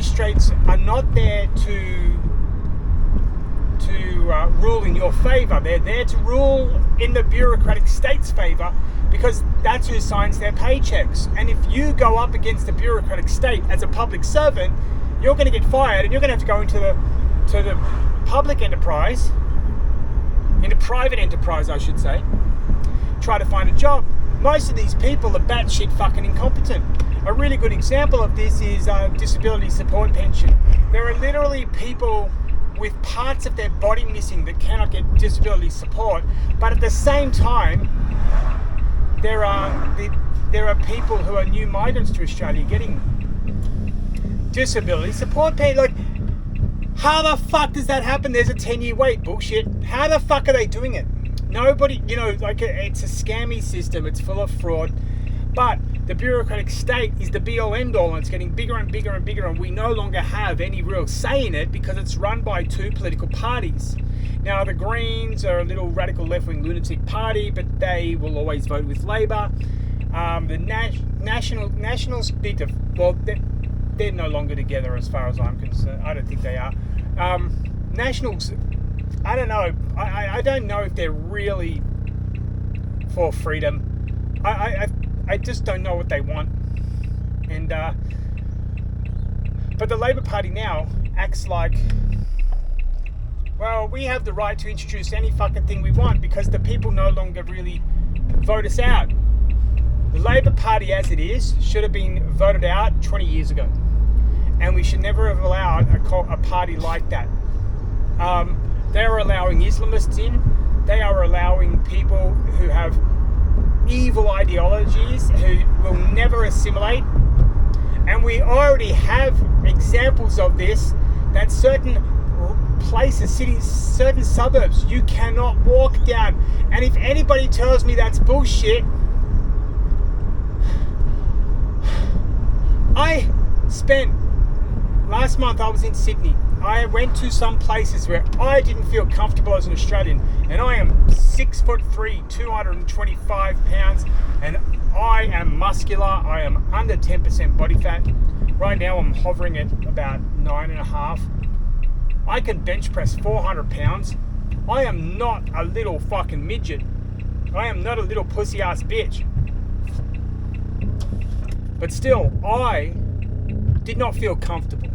magistrates are not there to rule in your favour. They're there to rule in the bureaucratic state's favour, because that's who signs their paychecks. And if you go up against the bureaucratic state as a public servant, you're going to get fired, and you're going to have to go into the public enterprise, into private enterprise, I should say, try to find a job. Most of these people are batshit fucking incompetent. A really good example of this is disability support pension. There are literally people with parts of their body missing that cannot get disability support, but at the same time, there are people who are new migrants to Australia getting disability support pay. Like, how the fuck does that happen? There's a 10-year wait. Bullshit. How the fuck are they doing it? Nobody, it's a scammy system. It's full of fraud. But the bureaucratic state is the be-all end-all, and it's getting bigger and bigger and bigger, and we no longer have any real say in it because it's run by two political parties. Now, the Greens are a little radical left-wing lunatic party, but they will always vote with Labor. The Nationals they're no longer together as far as I'm concerned. I don't think they are. Nationals, I don't know. I don't know if they're really for freedom. I just don't know what they want. And but the Labor Party now acts like, well, we have the right to introduce any fucking thing we want because the people no longer really vote us out. The Labor Party as it is should have been voted out 20 years ago. And we should never have allowed a party like that. They are allowing Islamists in. They are allowing people who have evil ideologies, who will never assimilate. And we already have examples of this, that certain places, cities, certain suburbs, you cannot walk down. And if anybody tells me that's bullshit, last month I was in Sydney. I went to some places where I didn't feel comfortable as an Australian, and I am 6'3", 225 pounds, and I am muscular. I am under 10% body fat. Right now I'm hovering at about 9.5. I can bench press 400 pounds. I am not a little fucking midget. I am not a little pussy ass bitch. But still, I did not feel comfortable.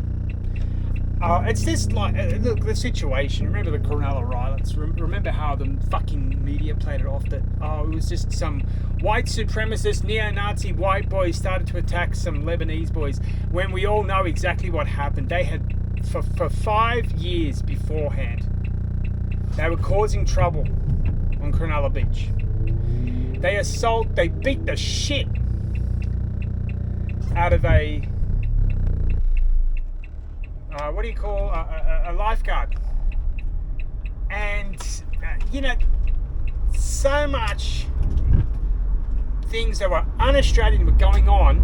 It's just like, look, the situation. Remember the Cronulla riots? Remember how the fucking media played it off that, it was just some white supremacist, neo-Nazi white boys started to attack some Lebanese boys, when we all know exactly what happened. They had, for 5 years beforehand, they were causing trouble on Cronulla Beach. They beat the shit out of a a lifeguard, and so much things that were un-Australian were going on,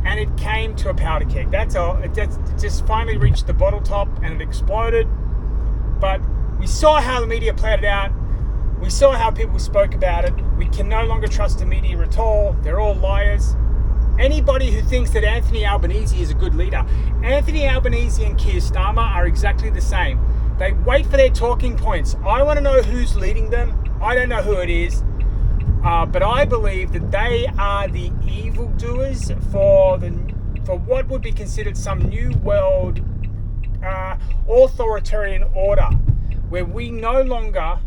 and it came to a powder keg. That's all. It just finally reached the bottle top and it exploded. But we saw how the media played it out. We saw how people spoke about it. We can no longer trust the media at all. They're all liars. Anybody who thinks that Anthony Albanese is a good leader, Anthony Albanese and Keir Starmer are exactly the same. They wait for their talking points. I want to know who's leading them. I don't know who it is. But I believe that they are the evildoers for what would be considered some new world authoritarian order, where we no longer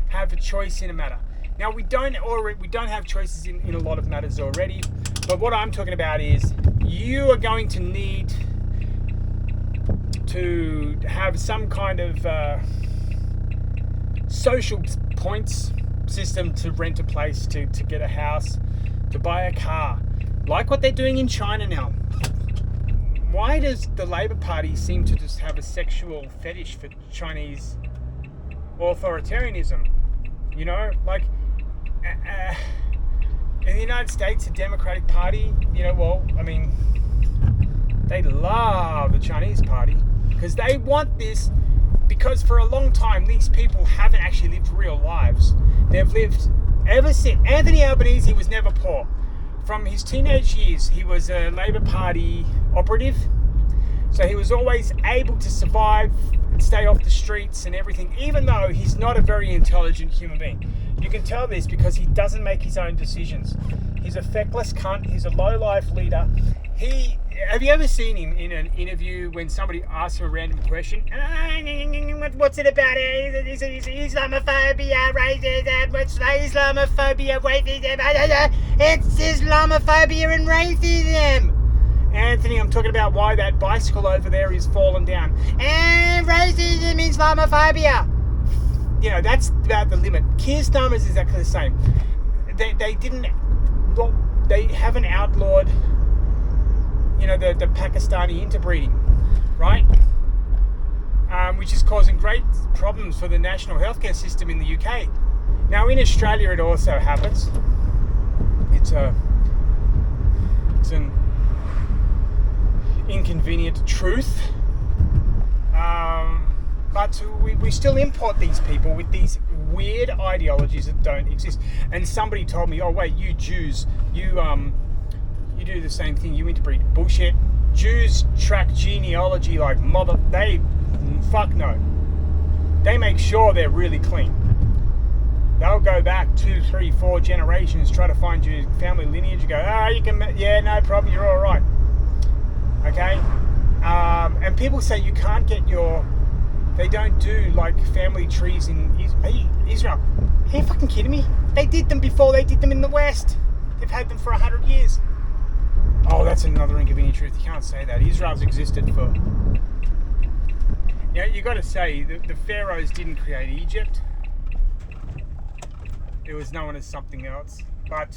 have a choice in a matter. Now, we don't have choices in a lot of matters already, but what I'm talking about is you are going to need to have some kind of social points system to rent a place, to get a house, to buy a car, like what they're doing in China now. Why does the Labor Party seem to just have a sexual fetish for Chinese authoritarianism? In the United States, the Democratic Party, they love the Chinese Party because they want this, because for a long time, these people haven't actually lived real lives. They've lived ever since. Anthony Albanese was never poor. From his teenage years, he was a Labor Party operative. So he was always able to survive and stay off the streets and everything, even though he's not a very intelligent human being. You can tell this because he doesn't make his own decisions. He's a feckless cunt. He's a low-life leader. Have you ever seen him in an interview when somebody asks him a random question? What's it about? Is Islamophobia, racism, what's Islamophobia, racism? It's Islamophobia and racism. Anthony, I'm talking about why that bicycle over there is fallen down. And racism, Islamophobia. You know, that's about the limit. Keir Starmer's is exactly the same. They haven't outlawed, you know, the Pakistani interbreeding, right? Which is causing great problems for the national healthcare system in the UK. Now, in Australia, it also happens. It's an inconvenient truth. But we still import these people with these weird ideologies that don't exist. And somebody told me, oh wait, you Jews, you do the same thing, you interbreed. Bullshit. Jews track genealogy like fuck no. They make sure they're really clean. They'll go back 2, 3, 4 generations, try to find your family lineage, and go, no problem, you're all right. Okay? And people say you can't get they don't do like family trees in Israel. Are you fucking kidding me? They did them before they did them in the West. They've had them for 100 years. Oh, that's another inconvenient truth. You can't say that. Israel's existed for... You know, you got to say, the pharaohs didn't create Egypt. It was known as something else. But